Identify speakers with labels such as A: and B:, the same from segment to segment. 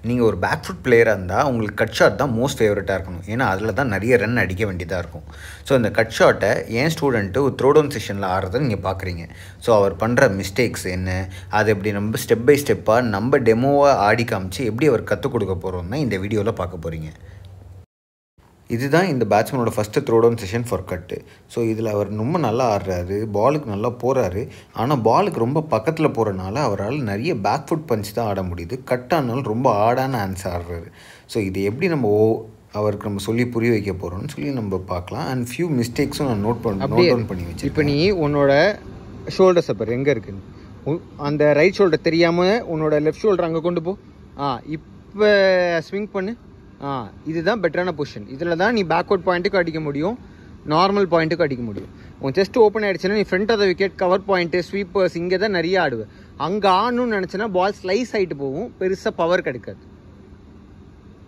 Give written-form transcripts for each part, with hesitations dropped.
A: நீங்கள் ஒரு back food பிளேயராக இருந்தால் உங்களுக்கு கட் ஷாட் தான் மோஸ்ட் ஃபேவரட்டாக இருக்கணும். ஏன்னா அதில் தான் நிறைய ரன் அடிக்க வேண்டியதாக இருக்கும். ஸோ இந்த கட் ஷாட்டை என் ஸ்டூடெண்ட்டு ஒரு த்ரோ டவுன் செஷனில் ஆடுறதை நீங்கள் பார்க்குறீங்க. ஸோ அவர் பண்ணுற மிஸ்டேக்ஸ் என்ன, அது எப்படி நம்ம ஸ்டெப் பை ஸ்டெப்பாக நம்ம டெமோவாக ஆடி காமிச்சு எப்படி அவர் கற்றுக் கொடுக்க போகிறோம்னா இந்த வீடியோவில் பார்க்க போகிறீங்க. இதுதான் இந்த பேட்ஸ்மேனோட first throw down session for cut. So இதில் அவர் ரொம்ப நல்லா ஆடுறாரு, பாலுக்கு நல்லா போகிறாரு. ஆனால் பாலுக்கு ரொம்ப பக்கத்தில் போகிறனால அவரால் நிறைய பேக் ஃபுட் பஞ்ச் தான் ஆட முடியுது. கட் ஆனாலும் ரொம்ப ஆடான ஆன்ஸ் ஆடுறாரு. ஸோ இது எப்படி நம்ம அவருக்கு நம்ம சொல்லி புரிய வைக்க போகிறோம்னு சொல்லி நம்ம பார்க்கலாம். அண்ட் ஃபியூ மிஸ்டேக்ஸும் நான் நோட் டவுன் பண்ணி வச்சு.
B: இப்போ நீ உன்னோட ஷோல்டர் சப்பர் எங்கே இருக்குன்னு அந்த ரைட் ஷோல்டர் தெரியாமல் உன்னோட லெஃப்ட் ஷோல்டர் அங்கே கொண்டு போ. இப்போ ஸ்விங் பண்ணு. இதுதான் பெட்டரான பொசிஷன். இதில் தான் நீ பேக்வர்ட் பாயிண்ட்டுக்கு அடிக்க முடியும், நார்மல் பாயிண்ட்டுக்கு அடிக்க முடியும். உன் செஸ்ட் ஓப்பன் ஆகிடுச்சுன்னா நீ front of the wicket, cover point, sweepers இங்கே தான் நிறைய ஆடுவேன். அங்கே ஆடணும்னு நினச்சின்னா பால் ஸ்லைஸ் ஆகிட்டு போகும், பெருசாக பவர் கிடைக்காது.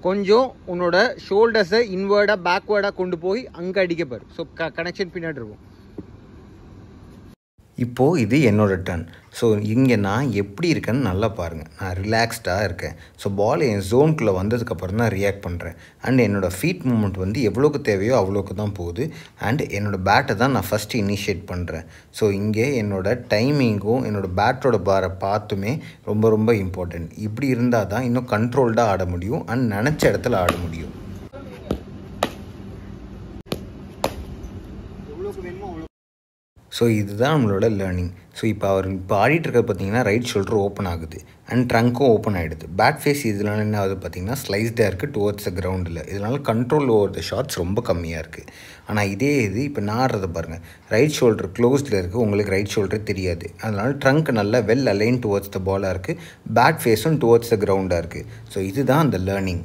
B: கொஞ்சம் உன்னோட ஷோல்டர்ஸை இன்வேர்டாக பேக்வேர்டாக கொண்டு போய் அங்கே அடிக்கப்பாரு. ஸோ கனெக்ஷன் பின்னாடி இருக்கும்.
A: இப்போது இது என்னோடய டர்ன். ஸோ இங்கே நான் எப்படி இருக்கேன்னு நல்லா பாருங்கள். நான் ரிலாக்ஸ்டாக இருக்கேன். ஸோ பால் என் ஜோனுக்குள்ளே வந்ததுக்கப்புறம் தான் ரியாக்ட் பண்ணுறேன். அண்ட் என்னோடய ஃபீட் மூமெண்ட் வந்து எவ்வளோக்கு தேவையோ அவ்வளோக்கு தான் போகுது. அண்ட் என்னோடய பேட்டை தான் நான் ஃபஸ்ட்டு இனிஷியேட் பண்ணுறேன். ஸோ இங்கே என்னோடய டைமிங்கும் என்னோடய பேட்டோட பாரை பார்த்துமே ரொம்ப ரொம்ப இம்பார்ட்டன்ட். இப்படி இருந்தால் தான் இன்னும் கண்ட்ரோல்டாக ஆட முடியும் அண்ட் நினச்ச இடத்துல ஆட முடியும். ஸோ இதுதான் நம்மளோட லேர்னிங். ஸோ இப்போ ஆடிட்டு இருக்கிறது பார்த்தீங்கன்னா ரைட் ஷோல்டர் ஓப்பன் ஆகுது அண்ட் ட்ரங்க்கும் ஓப்பன் ஆகிடுது. பேட் ஃபேஸ் இதனால என்ன ஆகுது பார்த்தீங்கன்னா ஸ்லைஸ்டாக இருக்குது டுவர்ட்ஸ் த கிரவுண்டில். இதனால் கண்ட்ரோல் ஓவர் த ஷாட்ஸ் ரொம்ப கம்மியாக இருக்குது. ஆனால் இதே இது இப்போ நான் ஆடுறதை பாருங்கள். ரைட் ஷோல்டர் க்ளோஸ்டில் இருக்குது, உங்களுக்கு ரைட் ஷோல்டரே தெரியாது. அதனால் ட்ரங்க் நல்லா வெல் அலைன் டுவர்ட்ஸ் த பாலாக இருக்குது, பேட் ஃபேஸும் டுவர்ட்ஸ் த கிரவுண்டாக இருக்குது. ஸோ இதுதான் அந்த லேர்னிங்.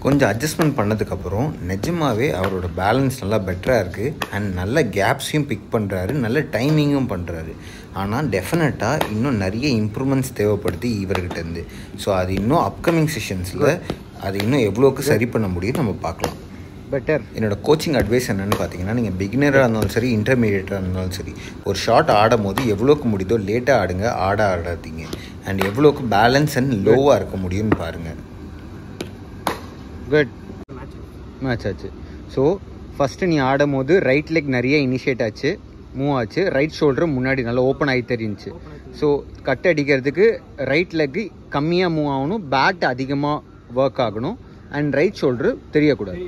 A: கொஞ்சம் அட்ஜஸ்ட்மெண்ட் பண்ணதுக்கப்புறம் நிஜமாகவே அவரோட பேலன்ஸ் நல்லா பெட்டராக இருக்குது. அண்ட் நல்ல கேப்ஸையும் பிக் பண்ணுறாரு, நல்ல டைமிங்கும் பண்ணுறாரு. ஆனால் டெஃபினட்டாக இன்னும் நிறைய இம்ப்ரூவ்மெண்ட்ஸ் தேவைப்படுது இவர்கிட்டேருந்து. ஸோ அது இன்னும் அப்கமிங் செஷன்ஸில் அது இன்னும் எவ்வளோக்கு சரி பண்ண முடியும் நம்ம பார்க்கலாம்.
B: பெட்டர்.
A: என்னோடய கோச்சிங் அட்வைஸ் என்னென்னு பார்த்தீங்கன்னா, நீங்கள் பிகினராக இருந்தாலும் சரி, இன்டர்மீடியட்டாக இருந்தாலும் சரி, ஒரு ஷாட் ஆடும் போது எவ்வளோக்கு முடியுதோ லேட்டாக ஆடுங்க, ஆடாதீங்க. அண்ட் எவ்வளோக்கு பேலன்ஸ் அண்ட் லோவாக இருக்க முடியும்னு பாருங்கள்.
B: குட் மேட்ச் ஆச்சு. ஸோ ஃபஸ்ட்டு நீ ஆடும் போது ரைட் லெக் நிறைய இனிஷியேட் ஆச்சு, மூவ் ஆச்சு. ரைட் ஷோல்டர் முன்னாடி நல்லா ஓப்பன் ஆகி தெரிஞ்சிச்சு. ஸோ கட் அடிக்கிறதுக்கு ரைட் லெக்கு கம்மியாக மூவ் ஆகணும், பேட் அதிகமாக ஒர்க் ஆகணும். அண்ட் ரைட் ஷோல்டரு தெரியக்கூடாது.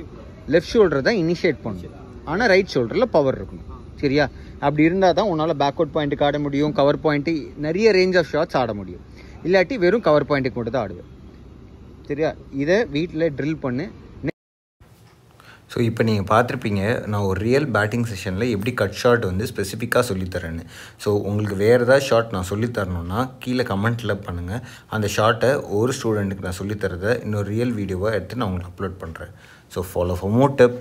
B: லெஃப்ட் ஷோல்டர் தான் இனிஷியேட் பண்ணணும். ஆனால் ரைட் ஷோல்டரில் பவர் இருக்கணும். சரியா? அப்படி இருந்தால் தான் உன்னால் பேக்வர்ட் பாயிண்ட்டுக்கு ஆட முடியும், கவர் பாயிண்ட்டு நிறைய ரேஞ்ச் ஆஃப் ஷாட்ஸ் ஆட முடியும். இல்லாட்டி வெறும் கவர் பாயிண்ட்டுக்கு மட்டும் தான் ஆடுவேன். சரியா? இதை வீட்டில் ட்ரில் பண்ணு.
A: ஸோ இப்போ நீங்கள் பார்த்துருப்பீங்க நான் ஒரு ரியல் பேட்டிங் செஷனில் எப்படி கட் ஷாட் வந்து ஸ்பெசிஃபிக்காக சொல்லித்தரேன்னு. ஸோ உங்களுக்கு வேறு ஏதாவது ஷாட் நான் சொல்லித்தரணுன்னா கீழே கமெண்ட்டில் பண்ணுங்கள். அந்த ஷாட்டை ஒரு ஸ்டூடெண்ட்டுக்கு நான் சொல்லித்தரதை இன்னொரு ரியல் வீடியோவாக எடுத்து நான் உங்களுக்கு அப்லோட் பண்ணுறேன். So follow for more tip.